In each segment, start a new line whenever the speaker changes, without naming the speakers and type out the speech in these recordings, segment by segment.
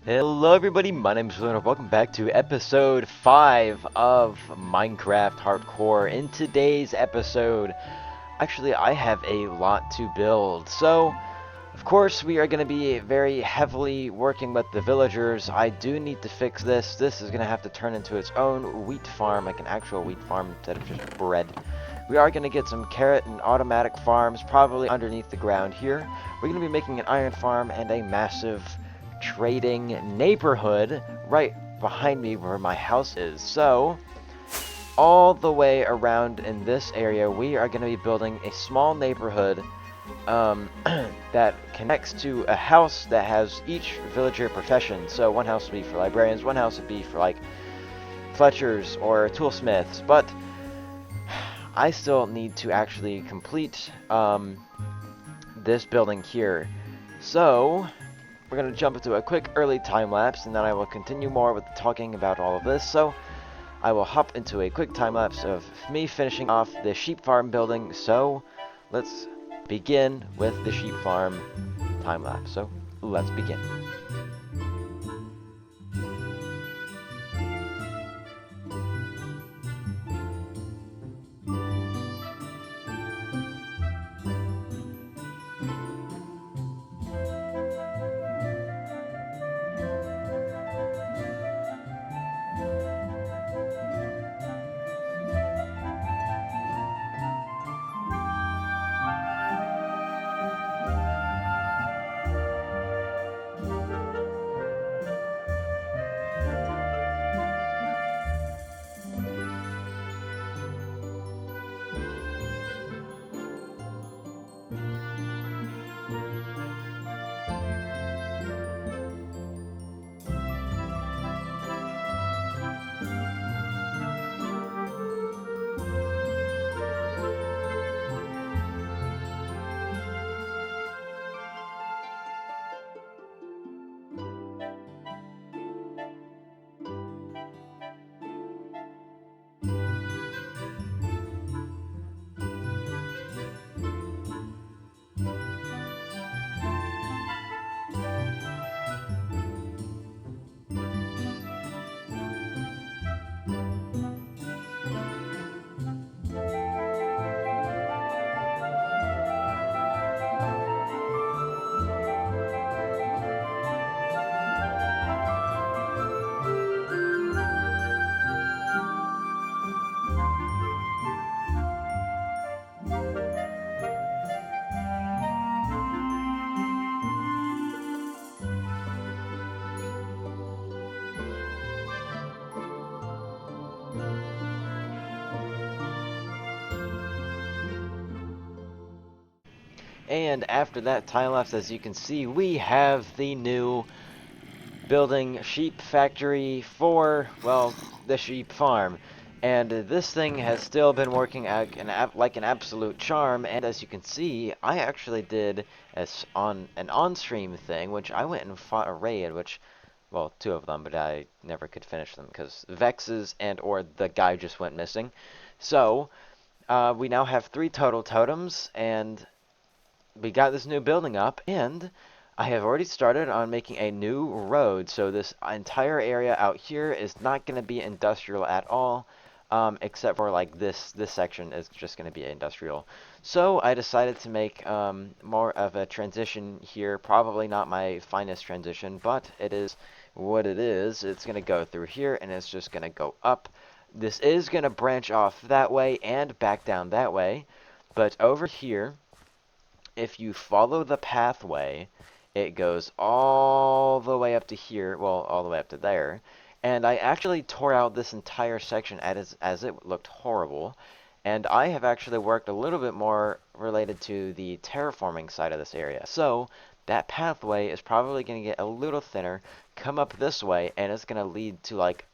Hello everybody, my name is Luna. Welcome back to episode 5 of Minecraft Hardcore. In today's episode, actually I have a lot to build. So, of course, we are going to be very heavily working with the villagers. I do need to fix this. This is going to have to turn into its own wheat farm, like an actual wheat farm instead of just bread. We are going to get some carrot and automatic farms, probably underneath the ground here. We're going to be making an iron farm and a massive trading neighborhood right behind me where my house is. So, all the way around in this area, we are going to be building a small neighborhood that connects to a house that has each villager profession. So one house would be for librarians, one house would be for like fletchers or toolsmiths. But I still need to actually complete this building here. So we're going to jump into a quick early time lapse, and then I will continue more with talking about all of this. So I will hop into a quick time lapse of me finishing off the sheep farm building. So let's begin with the sheep farm time lapse. So let's begin. And after that time lapse, as you can see, we have the new building sheep factory for, well, the sheep farm. And this thing has still been working like an absolute charm. And as you can see, I actually did on an on-stream thing, which I went and fought a raid, which, well, two of them, but I never could finish them because Vexes and or the guy just went missing. So we now have 3 total totems, and we got this new building up, and I have already started on making a new road. So this entire area out here is not going to be industrial at all, except for like this section is just going to be industrial. So I decided to make more of a transition here. Probably not my finest transition, but it is what it is. It's going to go through here, and it's just going to go up. This is going to branch off that way and back down that way, but over here, if you follow the pathway, it goes all the way up to here, well, all the way up to there. And I actually tore out this entire section as it looked horrible. And I have actually worked a little bit more related to the terraforming side of this area. So that pathway is probably going to get a little thinner, come up this way, and it's going to lead to like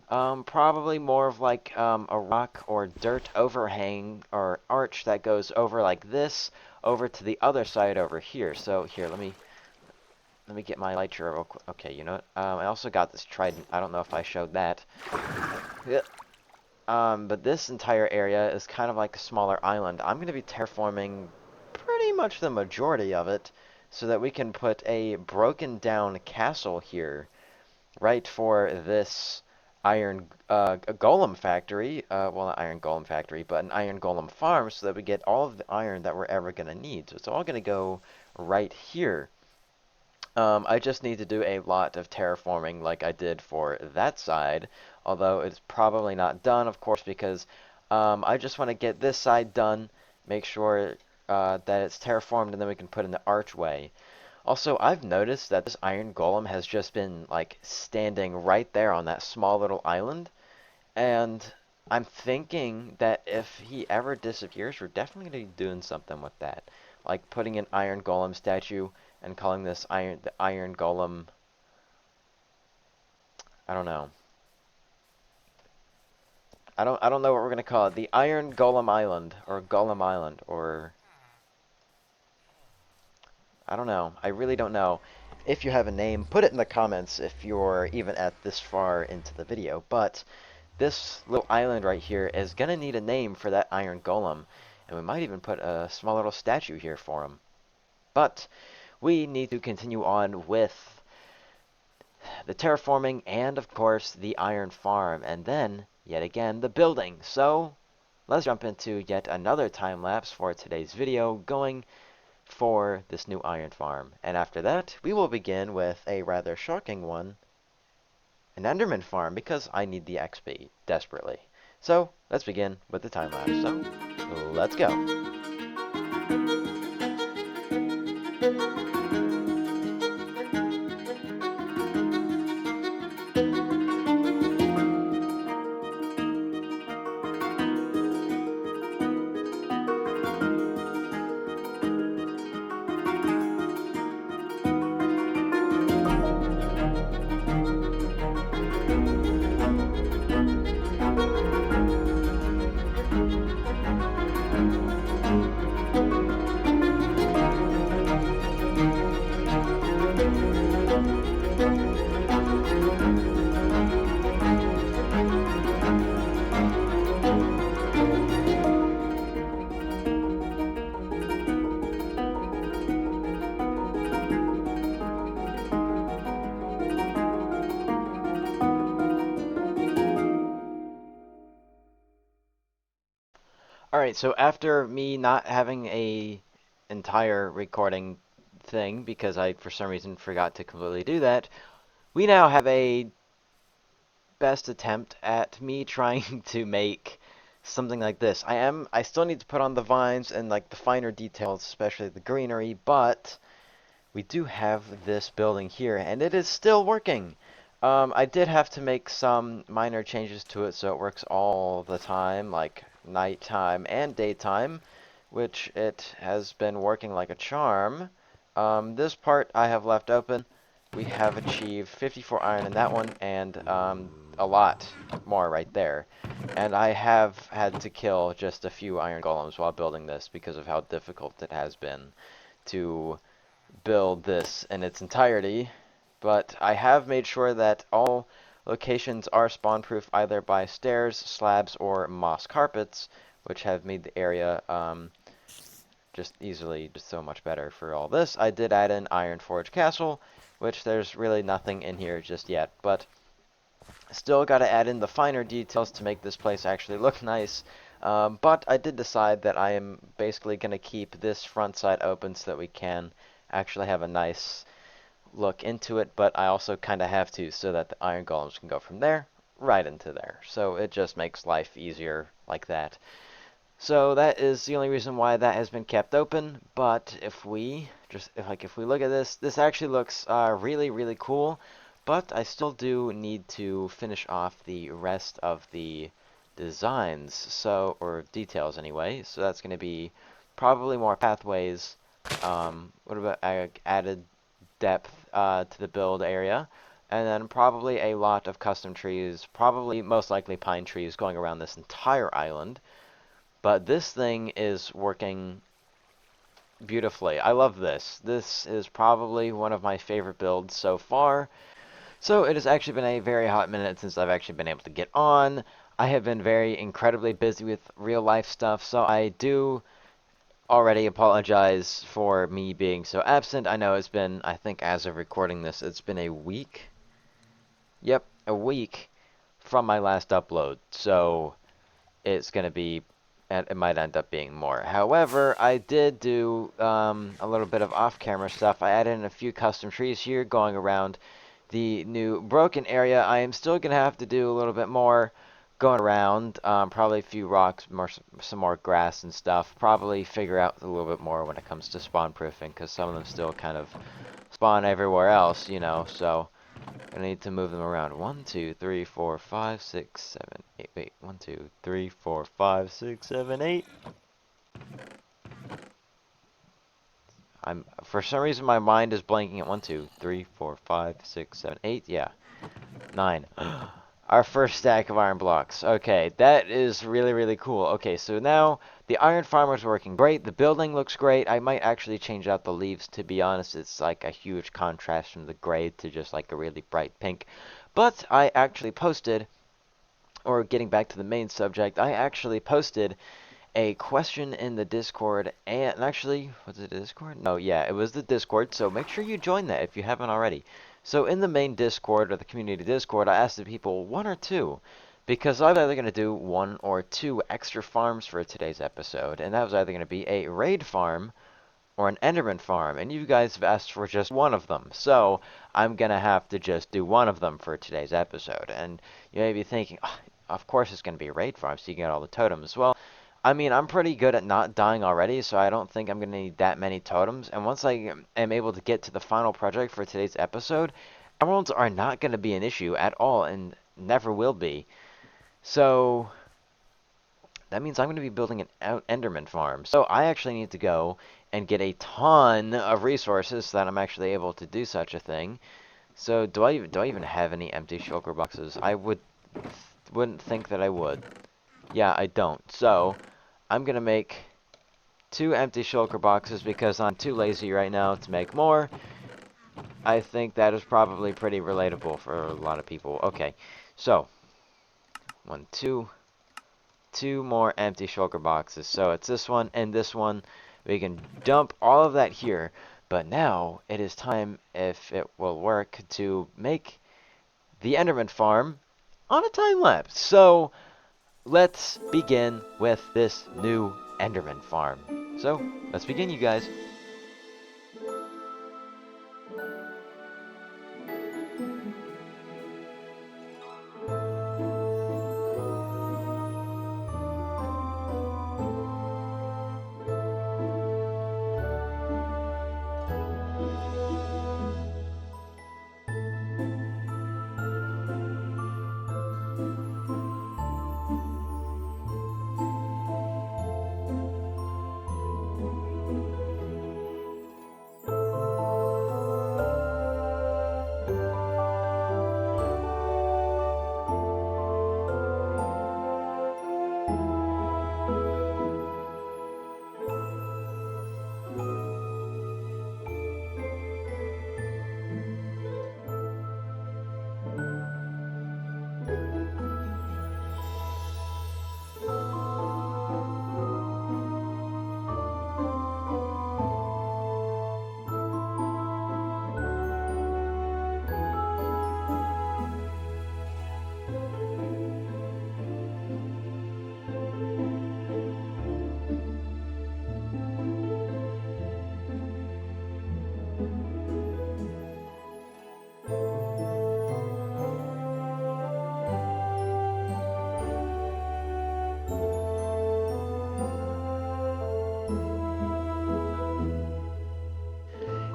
probably more of like a rock or dirt overhang or arch that goes over like this, over to the other side over here. So here, let me get my elytra real quick. Okay, you know what? I also got this trident. I don't know if I showed that. Yeah. But this entire area is kind of like a smaller island. I'm going to be terraforming pretty much the majority of it. so that we can put a broken down castle here, right for this iron a golem factory, well, not iron golem factory, but an iron golem farm, so that we get all of the iron that we're ever going to need. So it's all going to go right here. I just need to do a lot of terraforming like I did for that side, although it's probably not done, of course, because I just want to get this side done, make sure that it's terraformed, and then we can put in the archway. Also, I've noticed that this iron golem has just been, like, standing right there on that small little island, and I'm thinking that if he ever disappears, we're definitely going to be doing something with that. Like putting an iron golem statue and calling this the iron golem, I don't know. I don't know what we're going to call it. The Iron Golem Island, or Golem Island, or I don't know. I really don't know. If you have a name, put it in the comments if you're even at this far into the video. But this little island right here is going to need a name for that iron golem. And we might even put a small little statue here for him. But we need to continue on with the terraforming and, of course, the iron farm. And then, yet again, the building. So, let's jump into yet another time lapse for today's video, going for this new iron farm. And after that, we will begin with a rather shocking one, an Enderman farm, because I need the XP desperately. So, let's begin with the time lapse. So, let's go. Alright, so after me not having a entire recording thing, because I for some reason forgot to completely do that, we now have a best attempt at me trying to make something like this. I still need to put on the vines and like the finer details, especially the greenery, but we do have this building here, and it is still working. I did have to make some minor changes to it so it works all the time, like nighttime and daytime, which it has been working like a charm. This part I have left open. We have achieved 54 iron in that one, and a lot more right there. And I have had to kill just a few iron golems while building this because of how difficult it has been to build this in its entirety, but I have made sure that all locations are spawn-proof either by stairs, slabs, or moss carpets, which have made the area just so much better for all this. I did add in Iron Forge Castle, which there's really nothing in here just yet, but still got to add in the finer details to make this place actually look nice. But I did decide that I am basically going to keep this front side open so that we can actually have a nice look into it, but I also kind of have to so that the iron golems can go from there right into there. So it just makes life easier like that. So that is the only reason why that has been kept open, but if we look at this, this actually looks really cool, but I still do need to finish off the rest of the designs, so, or details anyway, so that's going to be probably more pathways. What about added depth to the build area, and then probably a lot of custom trees, probably most likely pine trees going around this entire island. But this thing is working beautifully. I love this. This is probably one of my favorite builds so far. So it has actually been a very hot minute since I've actually been able to get on. I have been very incredibly busy with real life stuff, so I do already apologize for me being so absent. I know it's been, I think as of recording this, it's been a week. Yep, a week from my last upload. So it's going to be, and it might end up being more. However, I did do a little bit of off-camera stuff. I added in a few custom trees here going around the new broken area. I am still going to have to do a little bit more going around, probably a few rocks, some more grass and stuff. Probably figure out a little bit more when it comes to spawn proofing, because some of them still kind of spawn everywhere else, you know, so I need to move them around. 1, 2, 3, 4, 5, 6, 7, 8. Wait, 1, 2, 3, 4, 5, 6, 7, 8. I'm for some reason my mind is blanking at 1, 2, 3, 4, 5, 6, 7, 8. Yeah, 9. Our first stack of iron blocks. Okay, that is really, really cool. Okay, so now the iron farmer's working great. The building looks great. I might actually change out the leaves, to be honest. It's like a huge contrast from the gray to just like a really bright pink. But I actually posted, or getting back to the main subject, I actually posted a question in the Discord, and actually, was it Discord? No, yeah, it was the Discord, so make sure you join that if you haven't already. So in the main Discord, or the community Discord, I asked the people one or two, because I was either going to do one or two extra farms for today's episode, and that was either going to be a raid farm or an Enderman farm, and you guys have asked for just one of them, so I'm going to have to just do one of them for today's episode. And you may be thinking, oh, of course it's going to be a raid farm, so you get all the totems. Well, I mean, I'm pretty good at not dying already, so I don't think I'm going to need that many totems. And once I am able to get to the final project for today's episode, emeralds are not going to be an issue at all, and never will be. So that means I'm going to be building an Enderman farm. So I actually need to go and get a ton of resources so that I'm actually able to do such a thing. So do I even have any empty shulker boxes? I wouldn't think that I would. Yeah, I don't. So I'm gonna make 2 empty shulker boxes because I'm too lazy right now to make more. I think that is probably pretty relatable for a lot of people. Okay, so 1, 2, 2 more empty shulker boxes. So it's this one and this one. We can dump all of that here. But now it is time, if it will work, to make the Enderman farm on a time lapse. So let's begin with this new Enderman farm. So let's begin, you guys.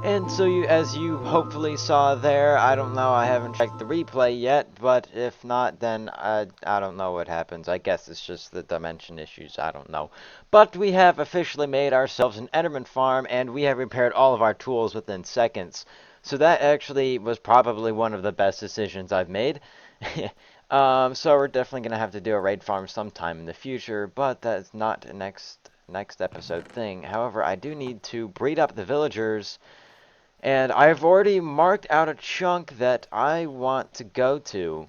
And so as you hopefully saw there, I don't know, I haven't checked the replay yet, but if not, then I don't know what happens. I guess it's just the dimension issues, I don't know. But we have officially made ourselves an Enderman farm, and we have repaired all of our tools within seconds. So that actually was probably one of the best decisions I've made. So we're definitely going to have to do a raid farm sometime in the future, but that's not a next episode thing. However, I do need to breed up the villagers. And I've already marked out a chunk that I want to go to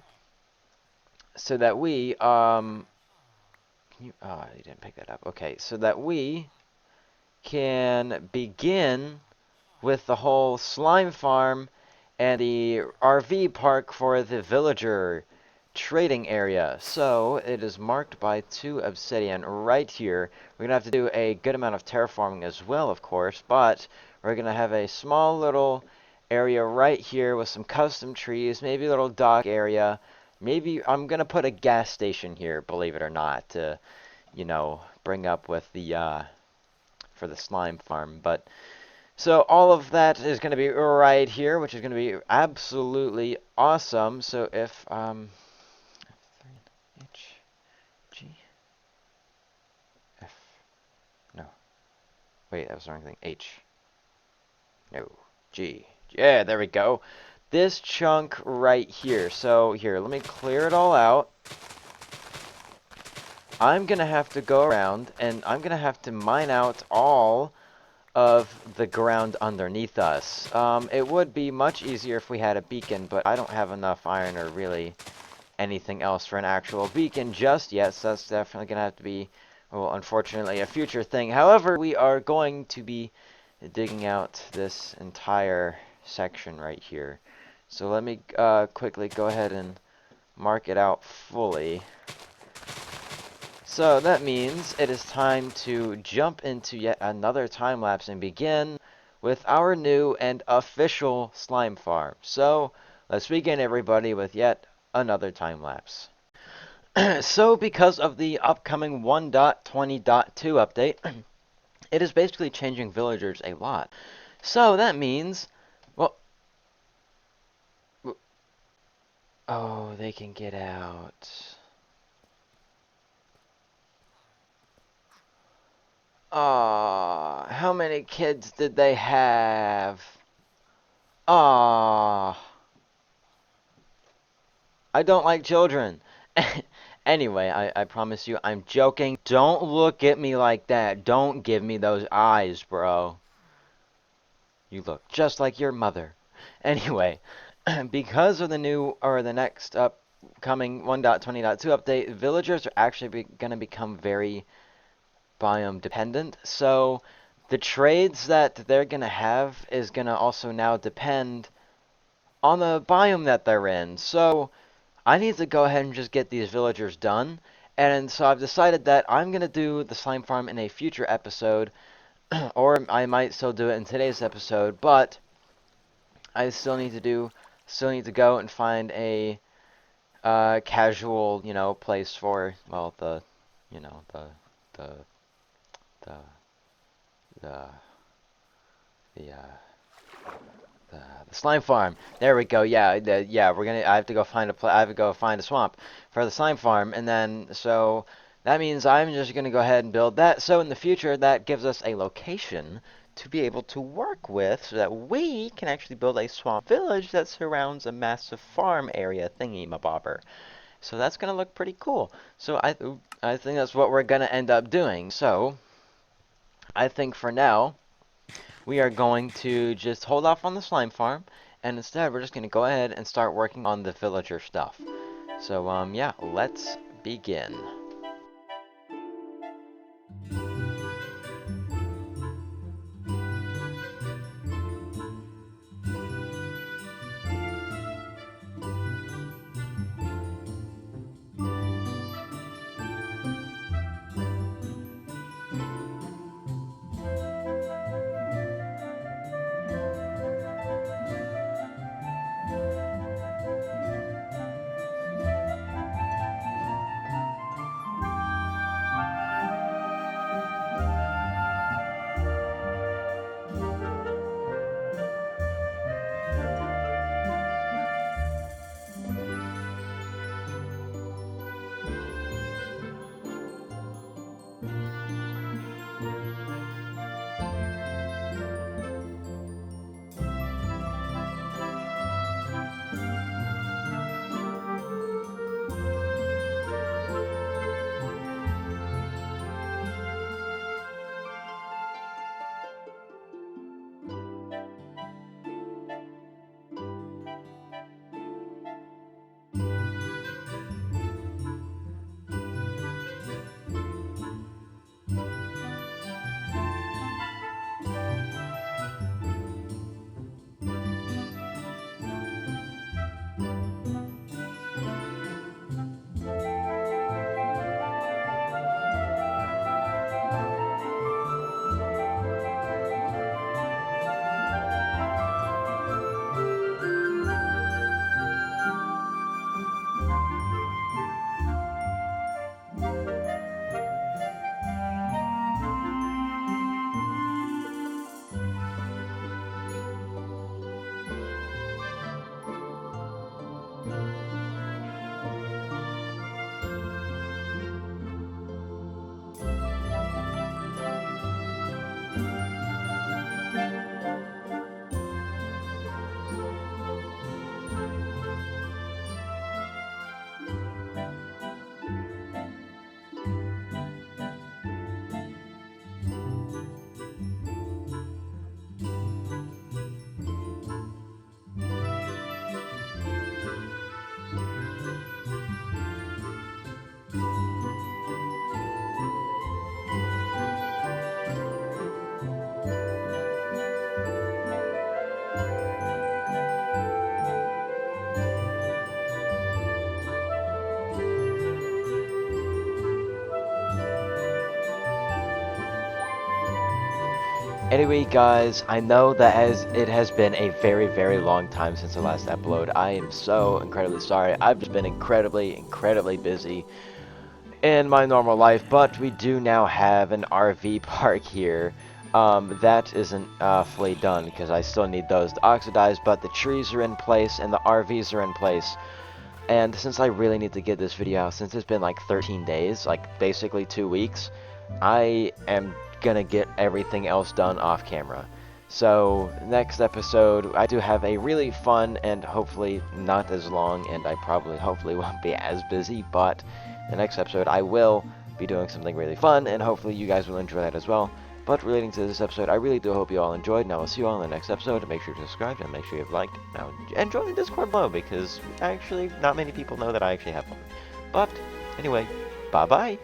so that you didn't pick that up. Okay, so that we can begin with the whole slime farm and the RV park for the villager trading area. So it is marked by 2 obsidian right here. We're gonna have to do a good amount of terraforming as well, of course, but we're gonna have a small little area right here with some custom trees, maybe a little dock area. Maybe I'm gonna put a gas station here, believe it or not, to, you know, bring up with the for the slime farm. But so all of that is going to be right here, which is going to be absolutely awesome. So if H G F no, wait, that was the wrong thing. H no G, yeah, there we go. This chunk right here. So here, let me clear it all out. I'm gonna have to go around and I'm gonna have to mine out all of the ground underneath us. It would be much easier if we had a beacon, but I don't have enough iron or really anything else for an actual beacon just yet, so that's definitely going to have to be, well, unfortunately, a future thing. However, we are going to be digging out this entire section right here. So let me quickly go ahead and mark it out fully. So that means it is time to jump into yet another time lapse and begin with our new and official slime farm. So let's begin, everybody, with yet another time lapse. So because of the upcoming 1.20.2 update, it is basically changing villagers a lot. So that means, well, oh, they can get out. Ah, how many kids did they have? Ah, I don't like children. Anyway, I promise you, I'm joking. Don't look at me like that. Don't give me those eyes, bro. You look just like your mother. Anyway, because of the new, or the next upcoming 1.20.2 update, villagers are actually going to become very biome dependent. So the trades that they're going to have is going to also now depend on the biome that they're in. So I need to go ahead and just get these villagers done. And so I've decided that I'm going to do the slime farm in a future episode, or I might still do it in today's episode, but I still need to go and find a casual, place for, well, you know, the, the, the, the, the, the slime farm. There we go. Yeah, yeah. I have to go find I have to go find a swamp for the slime farm, and then so that means I'm just gonna go ahead and build that. So in the future, that gives us a location to be able to work with, so that we can actually build a swamp village that surrounds a massive farm area thingy mabobber. So that's gonna look pretty cool. So I think that's what we're gonna end up doing. So I think for now, we are going to just hold off on the slime farm, and instead we're just going to go ahead and start working on the villager stuff. So, yeah, let's begin. Anyway, guys, I know that as it has been a very, very long time since the last upload. I am so incredibly sorry. I've just been incredibly busy in my normal life, but we do now have an RV park here. That isn't fully done because I still need those to oxidize, but the trees are in place and the RVs are in place. And since I really need to get this video out, since it's been like 13 days, like basically 2 weeks, I am gonna get everything else done off camera. So, next episode, I do have a really fun and hopefully not as long, and I hopefully won't be as busy, but the next episode I will be doing something really fun, and hopefully you guys will enjoy that as well. But relating to this episode, I really do hope you all enjoyed, and I will see you all in the next episode. Make sure to subscribe, and make sure you've liked, and join the Discord below, because actually not many people know that I actually have one. But, anyway, bye-bye!